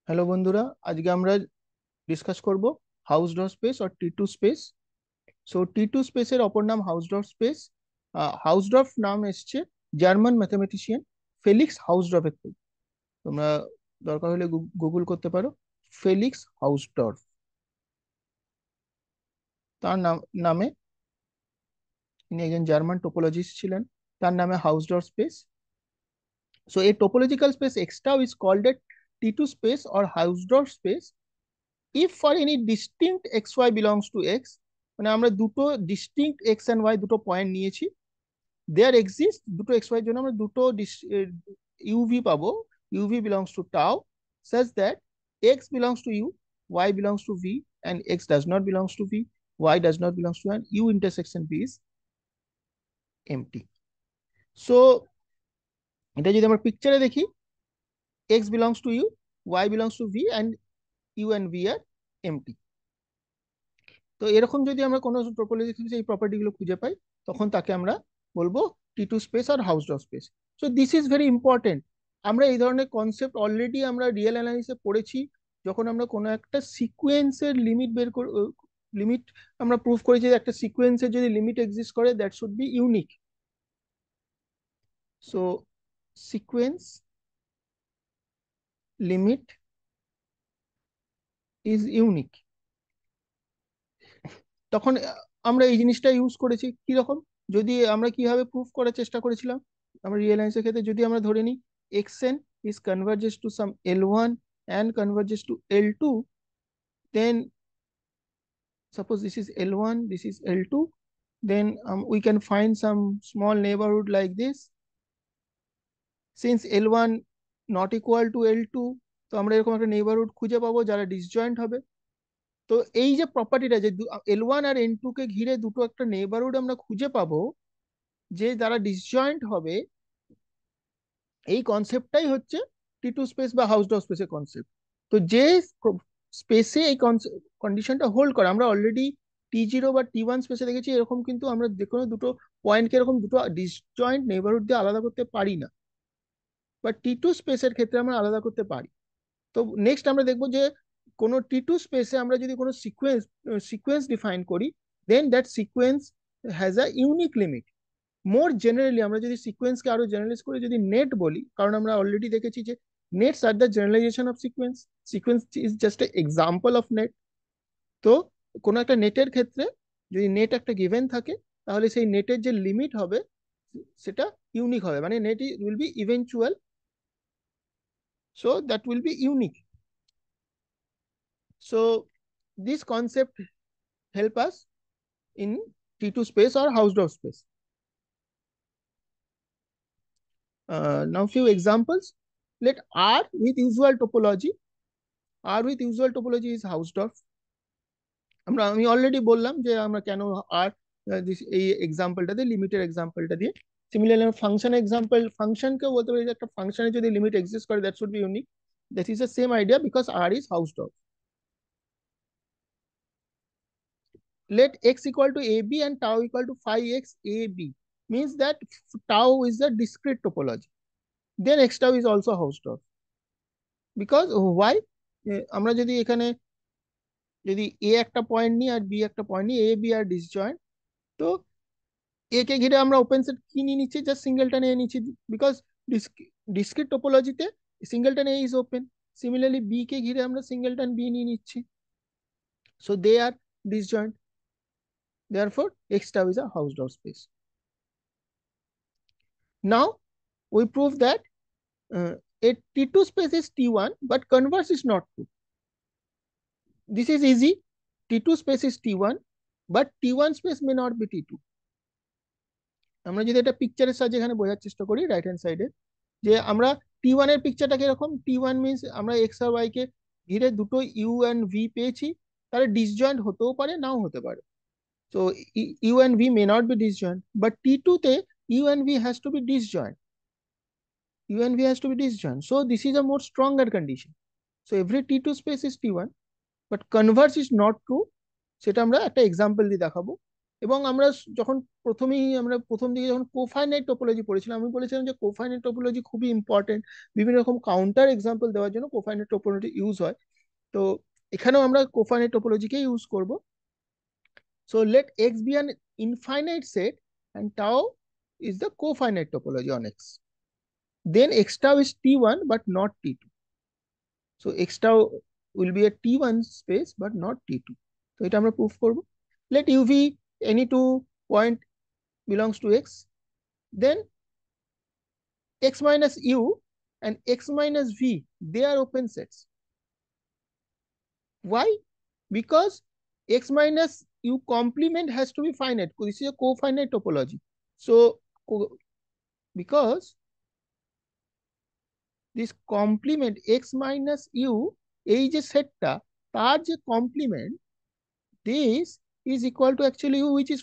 Hello বন্ধুরা, আজকে আমরা ডিসকাস করব হাউসডর্ফ স্পেস আর T two space. So T two স্পেসের অপর নাম হাউসডর্ফ স্পেস। হাউসডর্ফ নাম এসছে জার্মান ম্যাথমেটিশিয়ান ফেলিক্স হাউসডর্ফের থেকে। তোমরা দরকার হলে গুগল করতে পারো ফেলিক্স হাউসডর্ফ। তার নামে তিনি একজন জার্মান টোপোলজিস্ট ছিলেন। তার নামে হাউসডর্ফ space. So a topological space X tau is called a T2 space or Hausdorff space if for any distinct xy belongs to x, মানে আমরা দুটো distinct x and y দুটো পয়েন্ট নিয়েছি, there exists দুটো xy এর জন্য আমরা দুটো uv পাবো, uv belongs to tau such that x belongs to u, y belongs to v, and x does not belongs to v, y does not belongs to, and u intersection v is empty. So এটা যদি আমরা পিকচারে দেখি, x belongs to u, y belongs to v, and u and v are empty. তো এরকম যদি আমরা কোনো topology এই প্রপার্টি গুলো খুঁজে পাই, তখন তাকে আমরা বলবো টি টু স্পেস আর Hausdorff space. So this is very important. আমরা এই ধরনের কনসেপ্ট অলরেডি আমরা রিয়েল অ্যানালিসিসে পড়েছি। যখন আমরা কোনো একটা সিকোয়েন্সের লিমিট লিমিট আমরা প্রুভ করেছি যে একটা সিকোয়েন্সের যদি লিমিট এক্সিস্ট করে, that should be unique. So sequence limit is unique. তখন আমরা এই জিনিসটা ইউজ করেছি কিরকম, যদি আমরা কিভাবে প্রুফ করার চেষ্টা করেছিলাম আমরা রিয়েলাইন্সের ক্ষেত্রে, যদি আমরা ধরে নিই xn is converges to some L1 and converges to L2, then suppose this is L1, this is L2, then we can find some small neighborhood like this. Since L1 not equal to L2, তো আমরা এরকম একটা neighbourhood খুঁজে পাবো যারা disjoint হবে। তো এই যে প্রপার্টিটা যে L1 আর N2 কে ঘিরে দুটো একটা নেইবারহুড আমরা খুঁজে পাবো যে যারা ডিসজয়েন্ট হবে, এই কনসেপ্টটাই হচ্ছে টি টু স্পেস বা হাউসডর্ফ স্পেসের কনসেপ্ট। তো যে স্পেসে এই কন্ডিশনটা হোল্ড করে, আমরা অলরেডি T0 বা T1 স্পেসে দেখেছি এরকম, কিন্তু আমরা যে কোনো দুটো পয়েন্টকে এরকম দুটো ডিসজয়েন্ট নেইবারহুড দিয়ে আলাদা করতে পারি না, বা টি টু স্পেসের ক্ষেত্রে আমরা আলাদা করতে পারি। তো নেক্সট আমরা দেখবো যে কোনো টি টু স্পেসে আমরা যদি কোনো সিকোয়েন্স ডিফাইন করি, then that sequence has a unique limit. More generally আমরা যদি সিকোয়েন্সকে আরো জেনারেলাইজ করে যদি নেট বলি, কারণ আমরা অলরেডি দেখেছি যে নেটস are the generalisation of sequence, sequence is just a example of net. তো কোনো একটা নেটের ক্ষেত্রে যদি নেট একটা গিভেন থাকে, তাহলে সেই নেটের যে লিমিট হবে সেটা ইউনিক হবে, মানে net will be eventual, so that will be unique. So this concept help us in T2 space or Hausdorff space. Now few examples. Let R with usual topology. R with usual topology is Hausdorff. আমি already বললাম যে আমরা কেন আর এই এক্সাম্পলটাতে লিমিটের এক্সাম্পলটা দিয়ে। Similarly function example, ফাংশনকেও বলতে পারি যে একটা ফাংশনে যদি লিমিট এক্সিস্ট করে, that should be unique. That is the same idea because R is Hausdorff. Let x equal to ab and tau equal to phi x ab means that tau is the discrete topology. Then x tau is also Hausdorff. Because Y, আমরা যদি এখানে যদি এ একটা point নিই আর B একটা point নিই, A B R disjoint, তো এ কে ঘিরে আমরা ওপেন সেট কি নিয়ে নিচ্ছি, জাস্ট সিঙ্গেলটন এ নিচ্ছি, বিকজ ডিসক্রিট টোপোলজিতে singleton a is open. Similarly b কে ঘিরে আমরা সিঙ্গেলটন বি নিয়ে নিচ্ছি, so they are disjoint, therefore x tau is a Hausdorff space. Now we prove that a T2 space is T1 but converse is not true. This is easy. T2 space is T1 but T1 space may not be T2. আমরা যদি এটা পিকচারের সাহায্যে এখানে বোঝার চেষ্টা করি, right hand সাইডে যে আমরা T1 এর পিকচারটাকে এরকম, T1 মিনস আমরা এক্স আর ওয়াই কে ঘিরে দুটো ইউ অ্যান্ড ভি পেয়েছি, তারা ডিসজয়েন্ট হতেও পারে নাও হতে পারে। So U and V may not be disjoint, but T2 তে U and V has to be disjoint, U and V has to be disjoint, so this is a more stronger condition. So every T2 space is T1 but converse is not true. সেটা আমরা একটা example দিয়ে দেখাবো। এবং আমরা যখন প্রথম দিকে যখন কোফাইনাইট টোপোলজি পড়েছিলাম, আমি বলেছিলাম যে কোফাইনাইট টোপোলজি খুবই ইম্পর্টেন্ট, বিভিন্ন রকম কাউন্টার এক্সাম্পল দেওয়ার জন্য কোফাইনাইট টোপোলজি ইউজ হয়। তো এখানেও আমরা কোফাইনাইট টোপোলজিকে ইউজ করব। So let X be an infinite set and tau is the cofinite topology on X. Then X tau is T1 but not T2. So X tau will be a T1 space but not T2. So এটা আমরা proof করব। Let UV any two point belongs to X. Then X minus U and X minus V, they are open sets. Why? Because X minus U complement has to be finite. This is a cofinite topology. So because this complement X minus U, এই যে সেটটা, তার যে complement, this is equal to actually U which is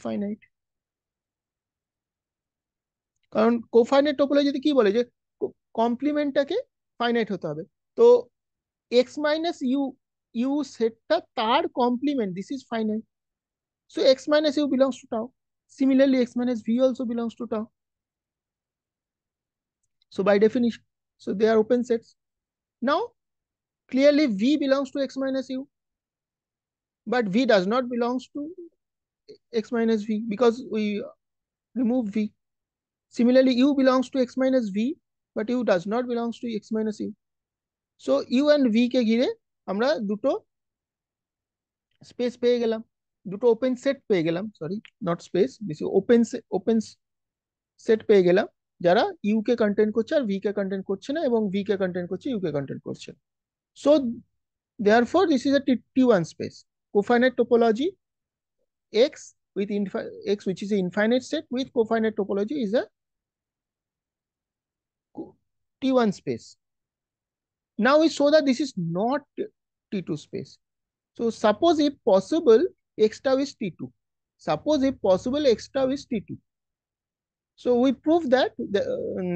finite. কারণ কোফাইনাইট টোপোলজিতে কি বলে যে কমপ্লিমেন্টটাকে finite হতে হবে। তো এক্স মাইনাস ইউ ইউ সেটটা তার complement, this is finite. So X minus U belongs to tau. Similarly, x minus v also belongs to tau. So by definition, so they are open sets. Now, clearly v belongs to x minus u, but v does not belongs to x minus v because we remove v. Similarly, u belongs to x minus v, but u does not belongs to x minus u. So u and v কে ঘিরে আমরা দুটো space পেয়ে গেলাম, দুটো open set পেয়ে গেলাম, sorry not space, this open set পেয়ে গেলাম, যারা ইউ কে কন্টেন্ট করছে আর ভি কে কন্টেন্ট করছে না, এবং ভি কে কন্টেন্ট করছে, ইউ কে কন্টেন্ট করছে। So therefore this is a T1 space. Cofinite topology X with X which is an infinite set with cofinite topology is a T1 space. Now we show that this is not T2 space. So suppose if possible X tau is T2. Suppose if possible X tau is T2. So we prove that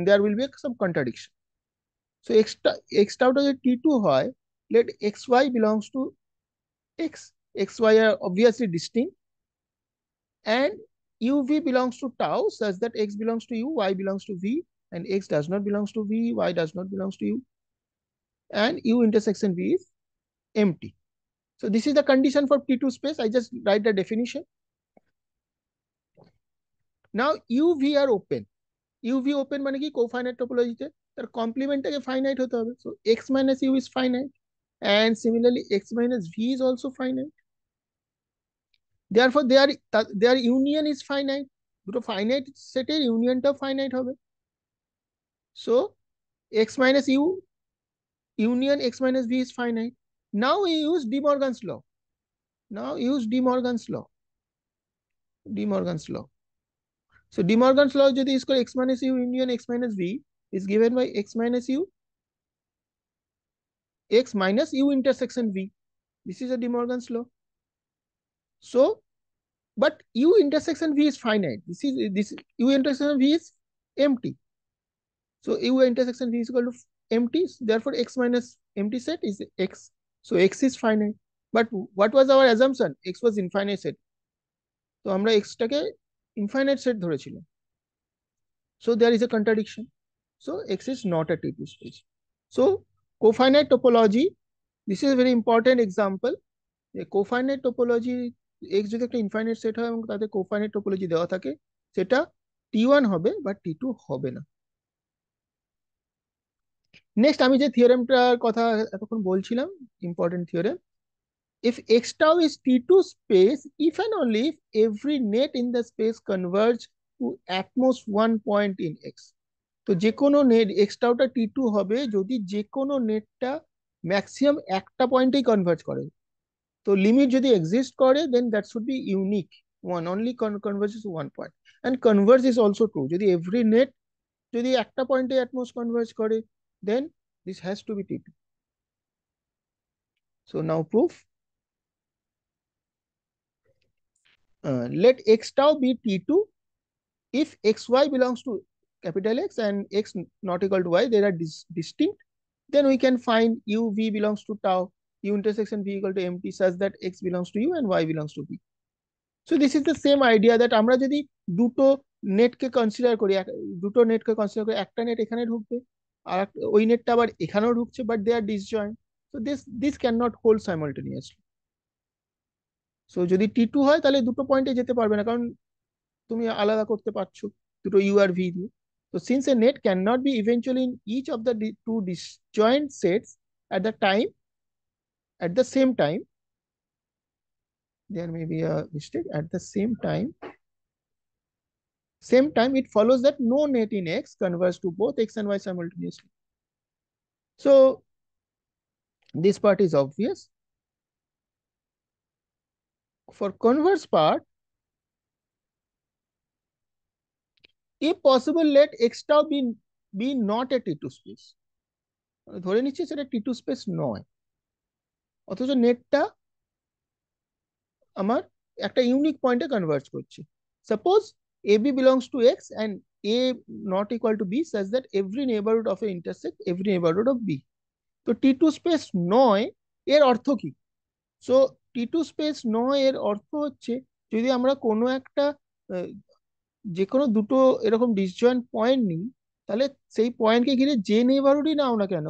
there will be some contradiction. So X tau যদি T2 হয়, let xy belongs to X. Xy are obviously distinct, and uv belongs to tau such that x belongs to u, y belongs to v, and x does not belongs to v, y does not belongs to u, and u intersection v is empty. So this is the condition for T2 space. I just write the definition. Now uv are open. uv open মানে কি, কোফাইনাইট টোপোলজিতে তার কমপ্লিমেন্টটাকে finite হতে হবে। So x minus u is finite, and similarly x minus v is also finite. Therefore their union is finite. দুটো finite সেটের ইউনিয়নটা finite হবে। So x minus u union x minus v is finite. Now we use De Morgan's law. De Morgan's law. So De Morgan's law যদি is called x minus u union x minus v is given by x minus u x minus u intersection v. This is a De Morgan's law. So but u intersection v is finite. This u intersection v is empty. So u intersection v is equal to empty. Therefore x minus empty set is x. So x is finite. But what was our assumption? X was infinite set. তো আমরা x টাকে infinite set ধরেছিলাম। So there is a contradiction. So X is not a T2 space. So cofinite topology, this is a very important example. A cofinite topology X যদি একটা infinite set হয় এবং তাতে কোফাইনাইট topology দেওয়া থাকে, সেটা T1 হবে বা T2 হবে না। নেক্সট আমি যে থিওরেমটার কথা এতক্ষণ বলছিলাম, important theorem, if X tau is T2 space, if and only if every net in the space converge to at most one point in X. তো যে কোনো নেট এক্স টাউটা T2 হবে যদি যে কোনো নেটটা ম্যাক্সিমাম একটা পয়েন্টেই কনভার্জ করে। তো লিমিট যদি এক্সিস্ট করে, then that should be unique one, only converges one point, and converge is also true. যদি এভরি নেট যদি একটা পয়েন্টে অ্যাটমোস্ট কনভার্জ করে, then this has to be T2. So now proof, let x tau be T2 if xy belongs to capital X and x not equal to y, they are distinct. Then we can find u v belongs to tau, u intersection v equal to empty such that x belongs to u and y belongs to v. So this is the same idea that আমরা যদি দুটো নেটকে consider করি, দুটো নেটকে consider করি, একটা net এখানে ঢুকবে আর ওই নেটটা আবার এখানেও ঢুকছে, but they are disjoint. So this can not hold simultaneously. So যদি T2 হয় তাহলে দুটো পয়েন্টে যেতে পারবে না, কারণ তুমি আলাদা করতে পারছো দুটো ইউ আর ভি দিয়ে। তো since a net can not be eventually in each of the two disjoint sets at the time at the same time, there may be a mistake, at the same time it follows that no net in X converges to both X and Y simultaneously. So this part is obvious. For converse part, if possible, let X tau be not a T2 space. ধরে নিচ্ছি সেটা T2 space নয়, অথচ নেটটা আমার একটা unique পয়েন্টে converge করছে। Suppose AB belongs to X and A not equal to B such that every neighborhood of A intersect every neighborhood of B. তো T2 স্পেস নয় এর অর্থ কি? সো T2 স্পেস নয় এর অর্থ হচ্ছে, যদি আমরা কোনো একটা যে কোনো দুটো এরকম ডিসজয়েন্ট পয়েন্ট নিই, তাহলে সেই পয়েন্টকে ঘিরে যে নেইবারহুডই নাও না কেন,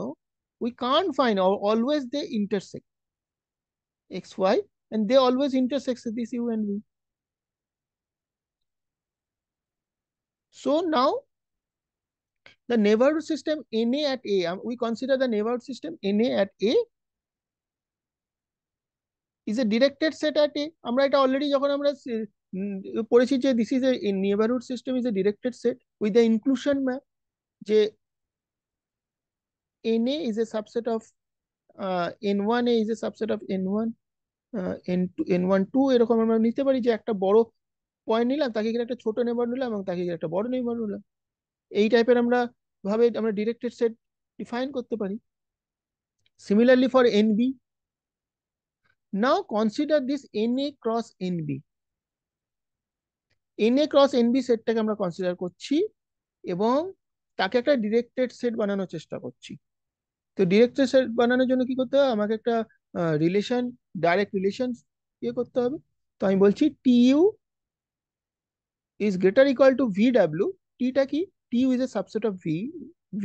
we can't find, always they intersect X Y, and they always intersect this U and V. So now the neighborhood system NA at A, we consider the neighborhood system NA at A is a directed set at A. আমরা এটা already যখন আমরা পড়েছি যে this is a neighborhood system is a directed set with the inclusion map, যে NA is a subset of N1A is a subset of N1, N2 N1 2, এরকম আমরা নিতে পারি যে একটা বড় পয়েন্ট নিলাম, তাকে ঘিরে একটা ছোট নেইবারহুড নিলাম, এবং তাকে ঘিরে একটা বড় নেইবারহুড নিলাম। এই টাইপের আমরা ভাবে আমরা ডিরেক্টেড সেট ডিফাইন করতে পারি। Similarly for NB, now consider this NA cross NB. NA cross NB সেটটাকে আমরা কনসিডার করছি এবং তাকে একটা ডিরেক্টেড সেট বানানোর চেষ্টা করছি। তো ডিরেক্টেড সেট বানানোর জন্য কি করতে হবে? আমাকে একটা রিলেশন, ডাইরেক্ট রিলেশন ইয়ে করতে হবে। তো আমি বলছি TU is greater equal to VW. টা কি? TU is a subset of V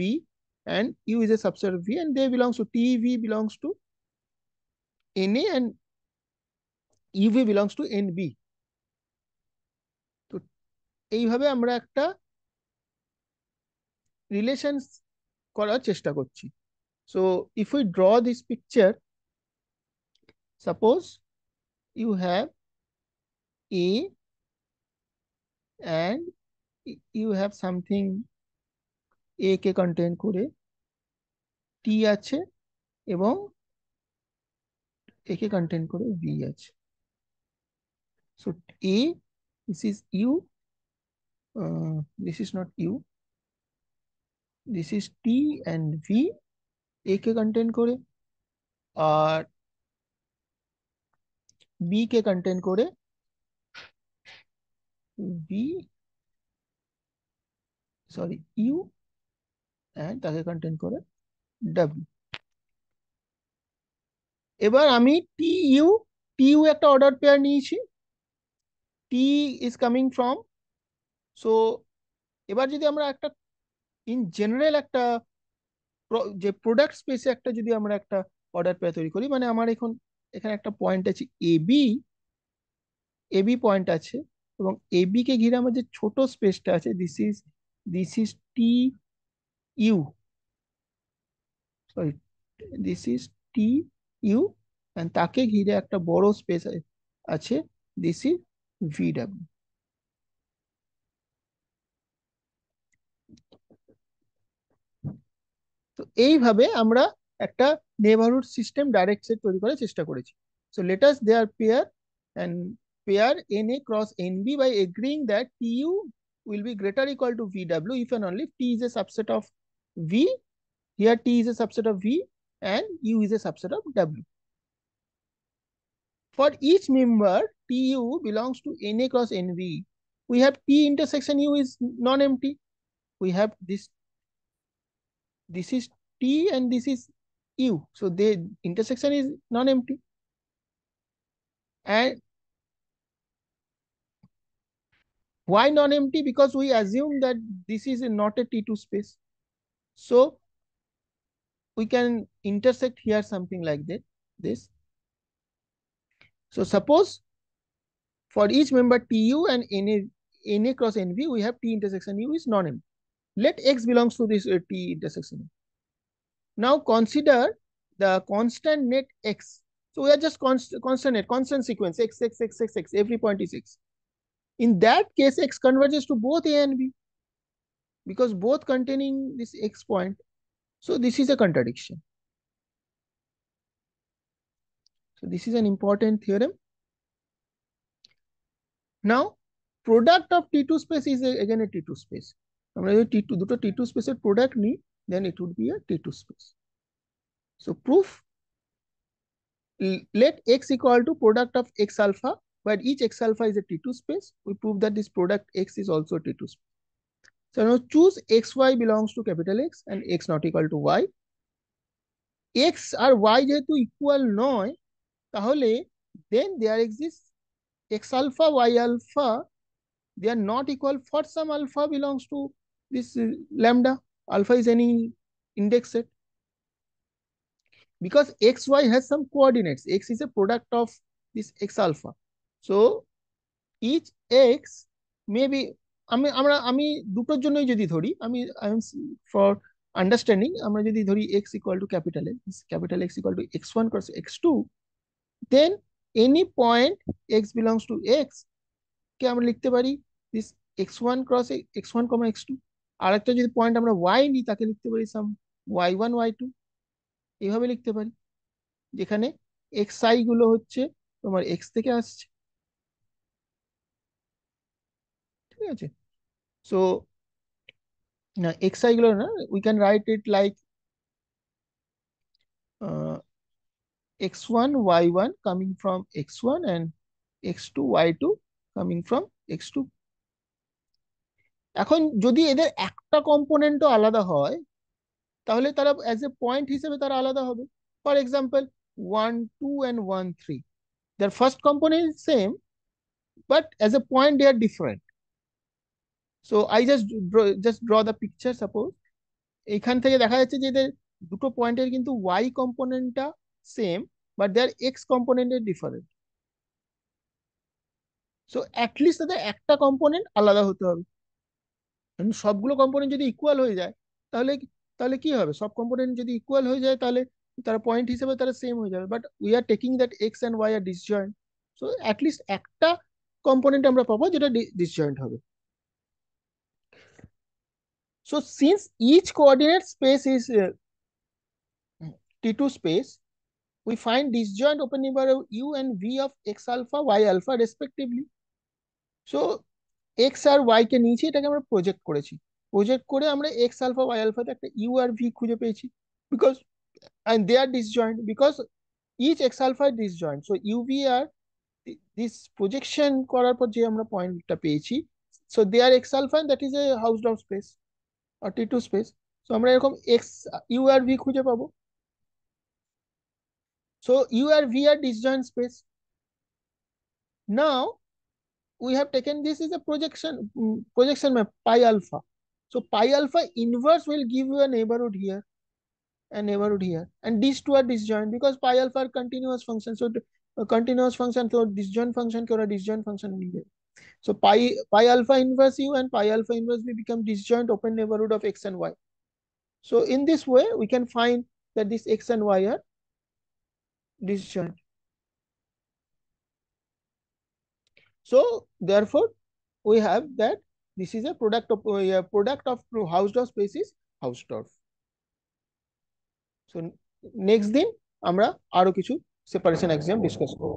and U is a subset of V, and they belongs to TV belongs to NA and UV belongs to NB. তো এইভাবে আমরা একটা relation করার চেষ্টা করছি। So if we draw this picture, suppose you have A and you have something A কে contain করে T আছে এবং A কে কন্টেইন করে V আছে। So A, this is U, this is not U, this is T and V A কে contain করে, আর B কে contain করে V, সরি U, and তাকে কন্টেইন করে W। এবার আমি TU একটা অর্ডার পেয়ার নিয়েছি, T is coming from, so এবার যদি আমরা একটা ইন জেনারেল একটা যে প্রোডাক্ট স্পেসে একটা যদি আমরা একটা অর্ডার পেয়ার তৈরি করি, মানে আমার এখন এখানে একটা পয়েন্ট আছে এবি পয়েন্ট আছে, এবং এবি কে ঘিরে আমার যে ছোট স্পেসটা আছে, this is TU, sorry this is TU, and তাকে ঘিরে একটা বড় স্পেস আছে, দিস ইজ VW। তো এইভাবে আমরা একটা নেইবারহুড সিস্টেম ডাইরেক্ট সেট তৈরি করার চেষ্টা করেছি। So let us their pair and pair NA cross NB by agreeing that TU will be greater equal to VW if and only if T is a subset of V. Here T is a subset of V and U is a subset of W. For each member TU belongs to NA cross NB, we have T intersection U is non-empty. We have this is T and this is U, so the intersection is non-empty. And Why non-empty? Because we assume that this is not a T2 space. So we can intersect here something like that. This. So suppose for each member TU and NA cross NV, we have T intersection U is non-empty. Let X belongs to this T intersection. Now consider the constant net X. So we are just constant net, constant sequence X, X, X, X, X, every point is X. In that case, X converges to both A and B because both containing this X point. So this is a contradiction. So this is an important theorem. Now, product of T2 space is again a T2 space. আমরা যদি দুটো T2 স্পেসের product নিই, then it would be a T2 space. So proof, let X equal to product of X alpha, where each X alpha is a T2 space. We prove that this product X is also T2 space. So now choose XY belongs to capital X and X not equal to Y. X R Y যেহেতু equal নয়, তাহলে then there exists X alpha, Y alpha, they are not equal for some alpha belongs to this lambda. Alpha is any index set. Because xy has some coordinates. X is a product of this X alpha. So each X may be, আমি দুটোর জন্যই যদি ধরি, for understanding আমরা যদি ধরি X equal to capital X equal to x1 cross x2, then any point X belongs to X কে আমরা লিখতে পারি this x1 cross x1 comma x2. আরেকটা যদি পয়েন্ট আমরা y নিই তাকে লিখতে পারি সাম y1 y2, এইভাবে লিখতে পারি, যেখানে xi গুলো হচ্ছে তোমার x থেকে আসছে। ঠিক আছে, সো না xi গুলো না, we can write it like x1 y1 coming from x1 and x2 y2 coming from x2। এখন যদি এদের একটা কম্পোনেন্টও আলাদা হয়, তাহলে তারা অ্যাজ এ পয়েন্ট হিসেবে তারা আলাদা হবে। For example 1 2 and 1 3, their first component is same but as a point they are different. So I just draw the picture. Suppose এখান থেকে দেখা যাচ্ছে যে এদের দুটো পয়েন্টের কিন্তু y কম্পোনেন্টটা সেম বাট দেয়ার x কম্পোনেন্টের ডিফারেন্ট। সো অ্যাটলিস্ট তাদের একটা কম্পোনেন্ট আলাদা হতে হবে। সবগুলো কম্পোনেন্ট যদি ইকুয়াল হয়ে যায়, তাহলে তাহলে কি হবে? সব কম্পোনেন্ট যদি ইকুয়াল হয়ে যায় তাহলে তারা পয়েন্ট হিসেবে তারা সেম হয়ে যাবে, but we are taking that X and Y are disjoint. So at least একটা কম্পোনেন্ট আমরা পাবো যেটা ডিসজয়েন্ট হবে। So since each coordinate space is T2 space, we find disjoint open neighborhood u and v of x alpha y alpha respectively. So x R y কে নিয়েছি, এটাকে আমরা project করেছি, project করে আমরা x alpha y alpha তে একটা u আর v খুঁজে পেয়েছি, because and they are disjoint because each x alpha is disjoint. So uv are this projection করার পর যে আমরা পয়েন্টটা পেয়েছি, so they are x alpha and that is a Hausdorff space or T2 space. So আমরা এরকম x u আর v খুঁজে পাবো। So u R v are disjoint space. Now we have taken this is a projection map pi alpha. So pi alpha inverse will give you a neighborhood here and neighborhood here, and these two are disjoint because pi alpha are continuous function. So continuous function, so disjoint function or a disjoint function will be. So pi alpha inverse u and pi alpha inverse v become disjoint open neighborhood of x and y. So in this way we can find that this x and y are disjoint. So therefore we have that this is a product of Hausdorff space is Hausdorff. So next দিন আমরা আরো কিছু separation exam discuss করব।